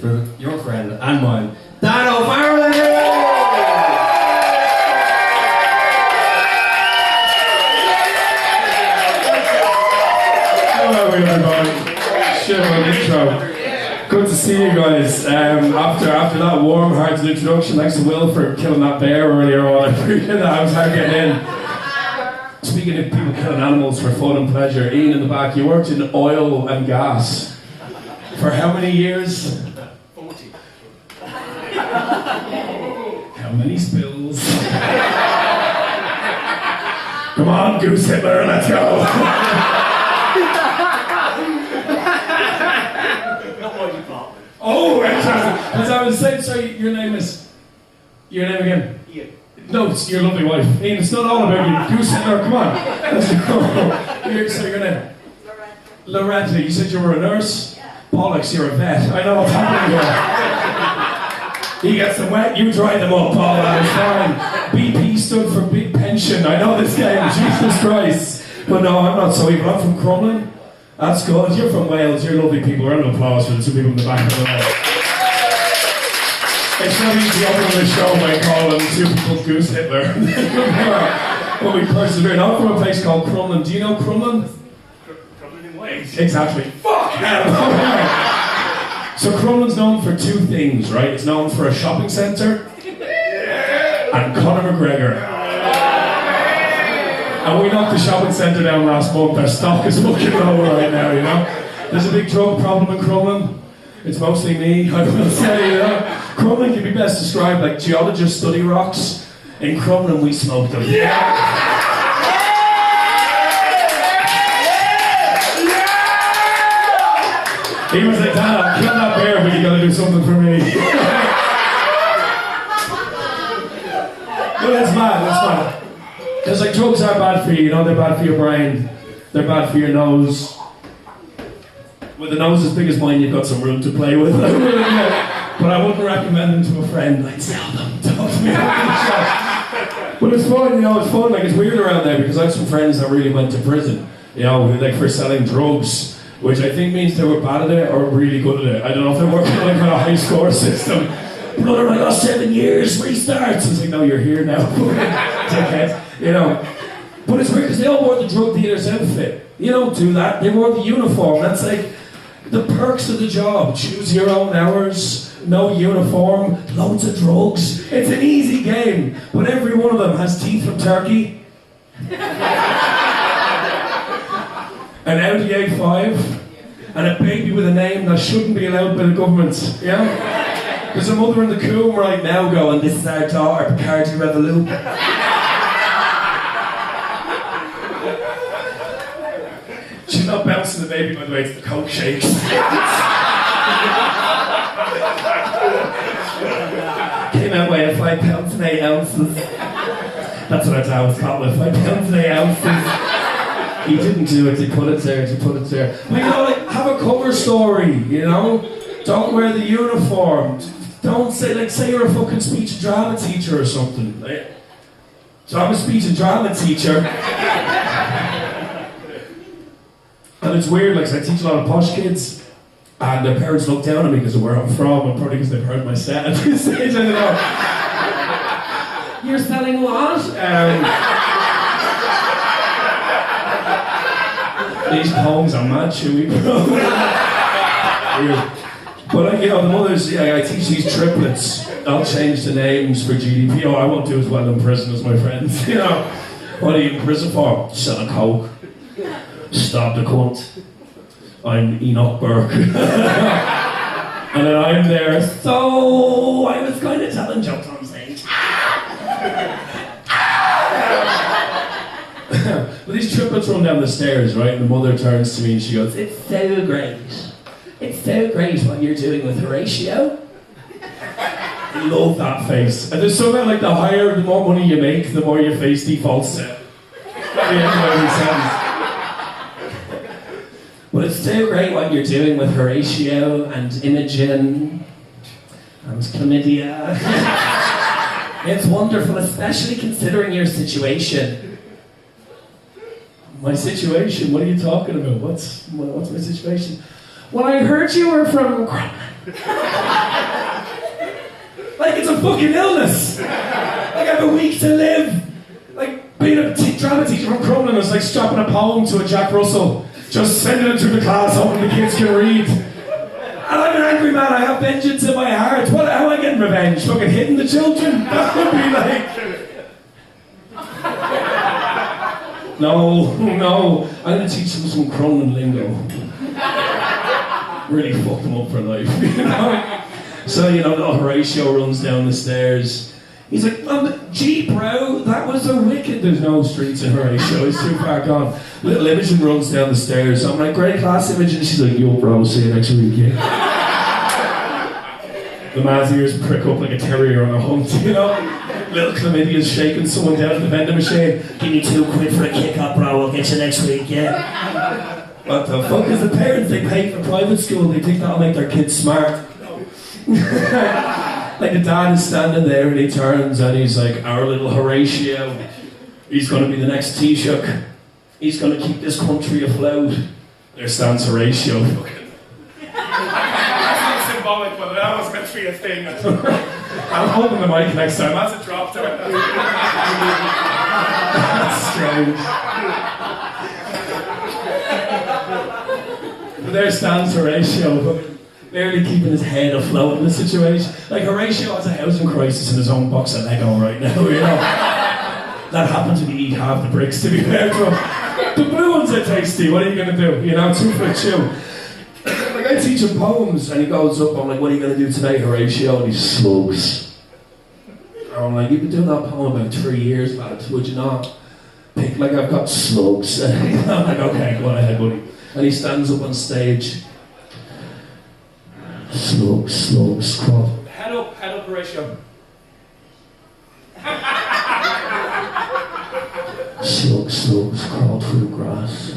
For your friend and mine, Dan O'Farrell! Hello everybody, shit of an intro. Good to see you guys. After that warm-hearted introduction, thanks to Will for killing that bear earlier on. I appreciate that, I was hard getting in. Speaking of people killing animals for fun and pleasure, Ian in the back, you worked in oil and gas. For how many years? How many spills? Come on, Goose Hitler, let's go! Oh, fantastic! As I was saying, sorry, your name is... Your name again? Ian. No, it's your lovely wife. Ian, it's not all about you. Goose Hitler, come on. Let's go. So your name? Loretta. Loretta, you said you were a nurse? Yeah. Bollocks, you're a vet. I know what's happening here. He gets them wet, you dry them up, Paul, that is fine. BP stood for Big Pension. I know this game, Jesus Christ. But no, I'm not so evil. I'm from Crumlin. That's good. You're from Wales. You're lovely people. Round of applause for the two people in the back of the row. It's not easy to open the show by calling two people Goose Hitler. But we persevered. I'm from a place called Crumlin. Do you know Crumlin? Crumlin in Wales. Exactly. Fuck hell! So Crumlin's known for two things, right? It's known for a shopping centre and Conor McGregor. And we knocked the shopping centre down last month. Our stock is fucking low right now, you know? There's a big drug problem in Crumlin. It's mostly me, I will say, you know? Crumlin can be best described like geologists study rocks. In Crumlin we smoke them. He was like, Dan, I'll kill that bear, but you gotta do something for me. But it's mad. Because like drugs are bad for you, you know, they're bad for your brain, they're bad for your nose. With a nose as big as mine, you've got some room to play with. But I wouldn't recommend them to a friend, I'd sell them. Don't me. But it's fun, you know, it's fun, like it's weird around there because I have some friends that really went to prison, you know, like for selling drugs. Which I think means they were bad at it or really good at it. I don't know if they're working like on a high score system. But they're like, 7 years, restarts. I was like, no, you're here now. Dickhead. You know. But it's weird because they all wore the drug dealer's outfit. You don't do that. They wore the uniform. That's like the perks of the job. Choose your own hours, no uniform, loads of drugs. It's an easy game. But every one of them has teeth from turkey. An Audi A5, and a baby with a name that shouldn't be allowed by the government, yeah? There's a mother in the coombe right now going, this is our daughter, Bacardi Revolut. She's not bouncing the baby, by the way, it's the Coke shakes. Came out weighing 5 pounds and 8 ounces. That's what our dad was called, 5 pounds and 8 ounces. He didn't do it, he put it there. But you know, like, have a cover story, you know? Don't wear the uniform. Don't say you're a fucking speech and drama teacher or something. Like, so I'm a speech and drama teacher. And it's weird, like, I teach a lot of posh kids, and their parents look down on me because of where I'm from, and probably because they've heard my set at this stage, I don't know. You're selling what? These poems are mad chewy, bro. But you know, the mothers, I teach these triplets. I'll change the names for GDP. I won't do as well in prison as my friends. You know, what are you in prison for? Selling coke. Stop the cunt. I'm Enoch Burke. And then I'm there. So I was kind of telling jokes on stage. But these triplets run down the stairs, right? And the mother turns to me and she goes, it's so great. It's so great what you're doing with Horatio. I love that face. And there's something like the more money you make, the more your face defaults to. But it's so great what you're doing with Horatio and Imogen and Chlamydia. It's wonderful, especially considering your situation. My situation? What are you talking about? What's my situation? Well, I heard you were from Crumlin. Like, it's a fucking illness. Like, I have a week to live. Like, being a drama teacher from Crumlin is like stopping a poem to a Jack Russell, just sending it through the class, hoping the kids can read. And I'm an angry man, I have vengeance in my heart. How am I getting revenge? Fucking hitting the children? That would be like... No. I'm going to teach them some Crumlin lingo. Really fuck them up for life, you know? So, little Horatio runs down the stairs. He's like, gee, bro, that was a wicked... There's no streets in Horatio, he's too far gone. Little Imogen runs down the stairs. I'm like, great class, Imogen. She's like, yo, bro, see you next week, yeah. The man's ears prick up like a terrier on a hunt, Little Chlamydia's shaking someone down at the vending machine. Give me £2 for a kick-up, bro, I'll get you next week, yeah. What the fuck is the parents? They pay for private school, they think that'll make their kids smart. Like the dad is standing there and he turns and he's like, our little Horatio, he's going to be the next Taoiseach. He's going to keep this country afloat. There stands Horatio. That's symbolic, but that was meant to be a thing. I'm holding the mic next time. As it dropped to it. That's strange. But there stands Horatio, barely keeping his head afloat in the situation. Like, Horatio has a housing crisis in his own box of Lego right now, That happens when you eat half the bricks, to be fair to him. The blue ones are tasty, what are you going to do? 2 for a chew. Like, I teach him poems, and he goes up, I'm like, what are you going to do today, Horatio? And he slugs. I'm like, you've been doing that poem about 3 years, lad, would you not? Pick, like, I've got slugs. I'm like, okay, go on ahead, buddy. And he stands up on stage. Slugs, crawl. Head up, Horatio. Slugs, crawl through the grass.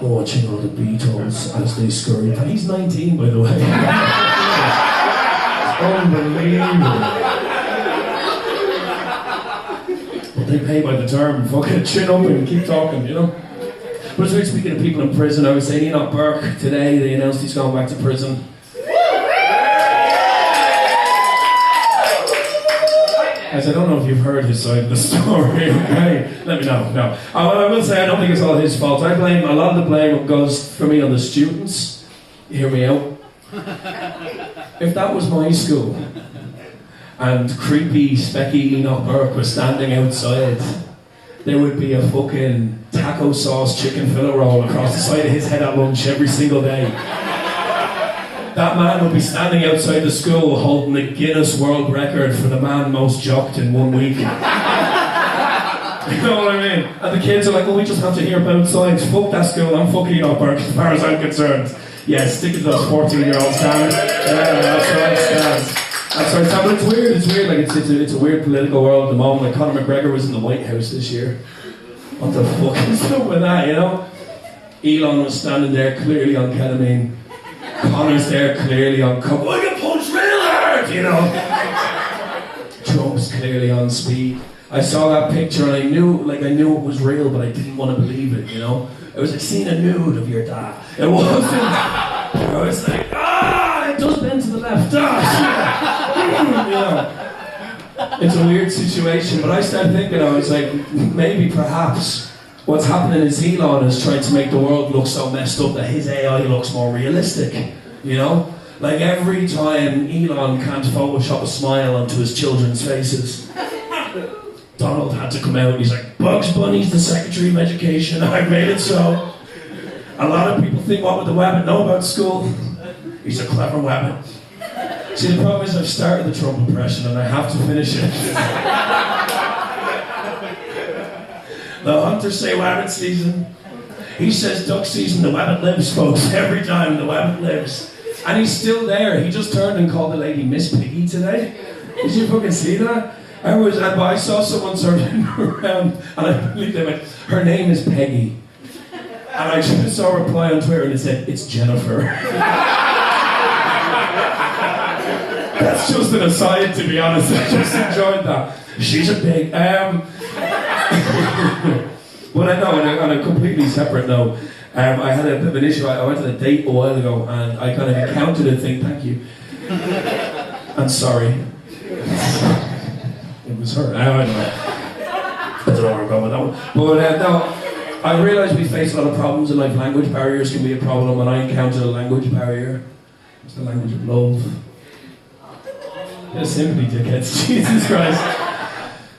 Watching all the Beatles as they scurry. And he's 19, by the way. It's unbelievable. But they pay by the term. Fucking chin up and keep talking, But as we're speaking of people in prison, I was saying Enoch Burke today, they announced he's going back to prison. As I don't know if you've heard his side of the story, okay? Let me know. No. I will say I don't think it's all his fault. A lot of the blame goes for me on the students. Hear me out. If that was my school, and creepy, specky Enoch Burke was standing outside, there would be a fucking taco sauce chicken fillet roll across the side of his head at lunch every single day. That man would be standing outside the school holding the Guinness World Record for the man most jocked in 1 week. You know what I mean? And the kids are like, well, we just have to hear both sides. Fuck that school, I'm fucking Enoch Burke as far as I'm concerned. Yeah, stick it to those 14-year-olds, damn it. Yeah, that's right, stands. That's right, but it's weird, like it's a weird political world at the moment. Like Conor McGregor was in the White House this year. What the fuck is up with that, Elon was standing there clearly on ketamine. Conor's there clearly on coke. I can punch real hard, Trump's clearly on speed. I saw that picture and I knew it was real, but I didn't want to believe it, It was like seeing a nude of your dad. It wasn't. I was like, it does bend to the left. It's a weird situation, but I started thinking, I was like, maybe perhaps what's happening is Elon is trying to make the world look so messed up that his AI looks more realistic, Like every time Elon can't Photoshop a smile onto his children's faces, Donald had to come out and he's like, Bugs Bunny's the Secretary of Education, I made it so. A lot of people think, what would the Wabbit know about school? He's a clever Wabbit. See, the problem is I've started the Trump impression and I have to finish it. The hunters say Wabbit season. He says duck season, the Wabbit lives, folks. Every time the Wabbit lives. And he's still there. He just turned and called the lady Miss Piggy today. Did you fucking see that? I saw someone turning around and I believe they went, her name is Peggy. And I just saw a reply on Twitter and it said, it's Jennifer. That's just an aside, to be honest. I just enjoyed that. She's a pig. But I know, on a completely separate note, I had a bit of an issue. I went on a date a while ago and I kind of encountered a thing, thank you. I'm sorry. It was her. I don't know. I don't know where I'm going with that one. But no, I realised we face a lot of problems in life. Language barriers can be a problem, and I encountered a language barrier. It's the language of love. Yeah, sympathy, dickheads. Jesus Christ.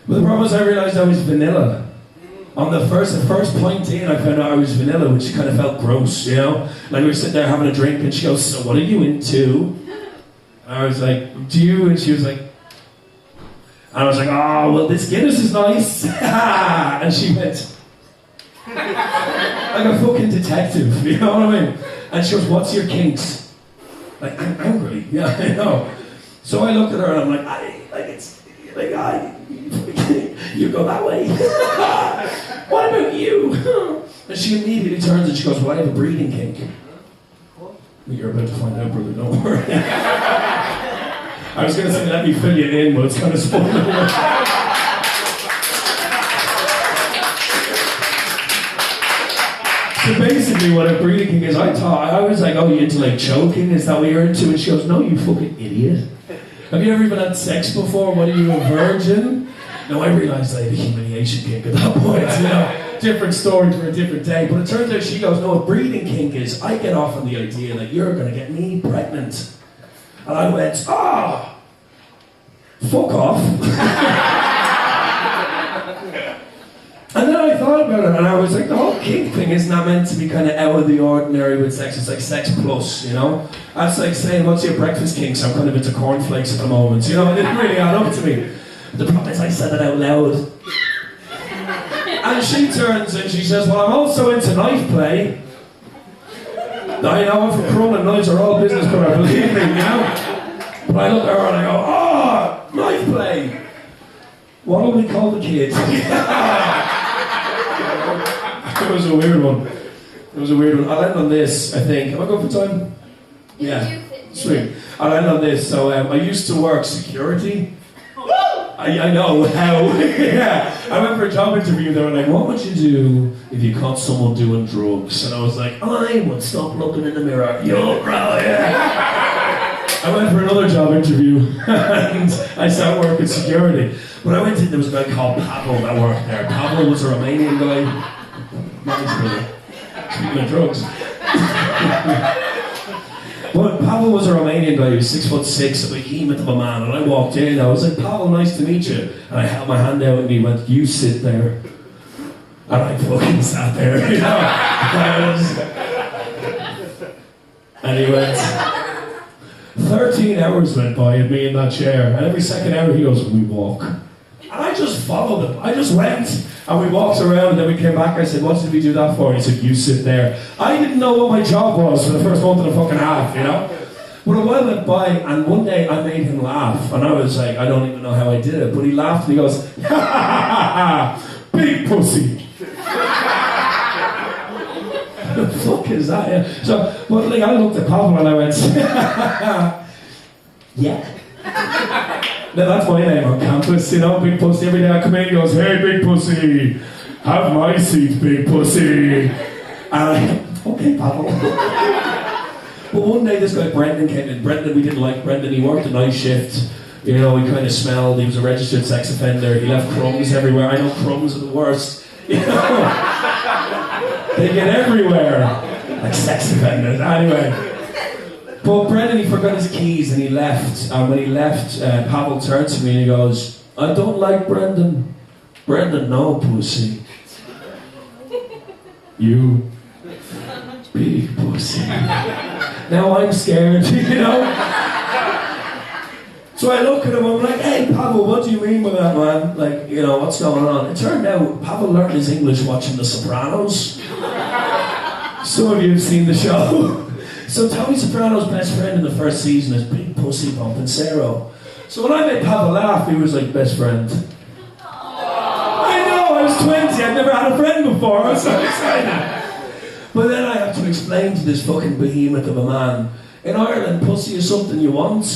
But the problem is I realised I was vanilla. On the first point in, I found out I was vanilla, which kind of felt gross, you know? Like we were sitting there having a drink and she goes, so what are you into? And I was like, do you? And she was like, and I was like, oh, well, this Guinness is nice. And she went, like a fucking detective, you know what I mean? And she goes, what's your kinks? Like, I'm angry, yeah, I know. So I looked at her and I'm like, you go that way. What about you? And she immediately turns and she goes, well, I have a breathing kink. Well, you're about to find out, brother, don't worry. I was going to say, let me fill you in, but it's kind of spoiling. So basically what a breathing kink is, I was like, oh, you into like choking? Is that what you're into? And she goes, no, you fucking idiot. Have you ever even had sex before? What are you, a virgin? No, I realised I had a humiliation kink at that point, you know. Different story for a different day. But it turns out she goes, no, a breathing kink is, I get off on the idea that you're going to get me pregnant. And I went, fuck off. And then I thought about it and I was like, the whole kink thing isn't that meant to be kind of out of the ordinary with sex? It's like sex plus, you know? That's like saying, what's your breakfast kink? So I'm kind of into cornflakes at the moment, you know? It didn't really add up to me. The problem is I said it out loud. And she turns and she says, well, I'm also into knife play. I know I'm from Crumlin, knives are all business, but I believe me, you know? But I look at her and I go, knife play. What'll we call the kids? It was a weird one. I'll end on this, I think. Am I going for time? Yeah. Sweet. I'll end on this. So I used to work security. I know how. Yeah. I went for a job interview. They were like, what would you do if you caught someone doing drugs? And I was like, I would stop looking in the mirror. Yo, bro, yeah. I went for another job interview and I started working security. When I went in, there was a guy called Pavel that worked there. Pavel was a Romanian guy. Nice brother. Speaking of drugs. But Pavel was a Romanian guy, he was 6'6", a behemoth of a man, and I walked in, I was like, Pavel, nice to meet you. And I held my hand out and he went, you sit there. And I fucking sat there, you know. And he went, 13 hours went by of me in that chair, and every second hour he goes, we walk. And I just followed him, I just went. And we walked around and then we came back. I said, what did we do that for? And he said, you sit there. I didn't know what my job was for the first month and a fucking half, you know? But a while went by and one day I made him laugh. And I was like, I don't even know how I did it. But he laughed and he goes, ha ha ha ha, big pussy. The fuck is that? Yeah. So, but like, I looked at Pavel and I went, yeah. Now that's my name on campus, you know, big pussy. Every day I come in, he goes, hey, big pussy, have my seat, big pussy. And I, okay, Pavel. But one day this guy Brendan came in. Brendan, we didn't like Brendan. He worked a night shift. You know, he kind of smelled. He was a registered sex offender. He left crumbs everywhere. I know crumbs are the worst. You know, they get everywhere. Like sex offenders. Anyway. But Brendan, he forgot his keys and he left. And when he left, Pavel turned to me and he goes, I don't like Brendan. Brendan, no, pussy. You big pussy. Now I'm scared, you know? So I look at him, I'm like, hey, Pavel, what do you mean by that, man? Like, you know, what's going on? It turned out Pavel learned his English watching The Sopranos. Some of you have seen the show. So Tony Soprano's best friend in the first season is Big Pussy Pompensero. So when I made Pavel laugh, he was like, best friend. I know, I was 20, I'd never had a friend before, I was so excited. But then I have to explain to this fucking behemoth of a man, in Ireland, pussy is something you want.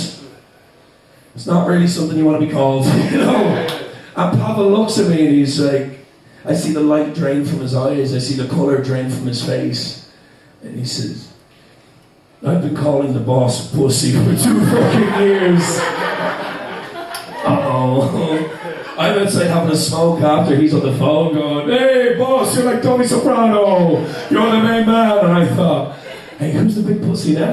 It's not really something you want to be called, you know? And Pavel looks at me and he's like, I see the light drain from his eyes, I see the colour drain from his face. And he says, I've been calling the boss pussy for 2 fucking years. Uh-oh. I'm outside having a smoke after he's on the phone going, hey boss, you're like Tony Soprano. You're the main man. And I thought, hey, who's the big pussy now?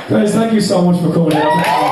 Guys, thank you so much for coming out.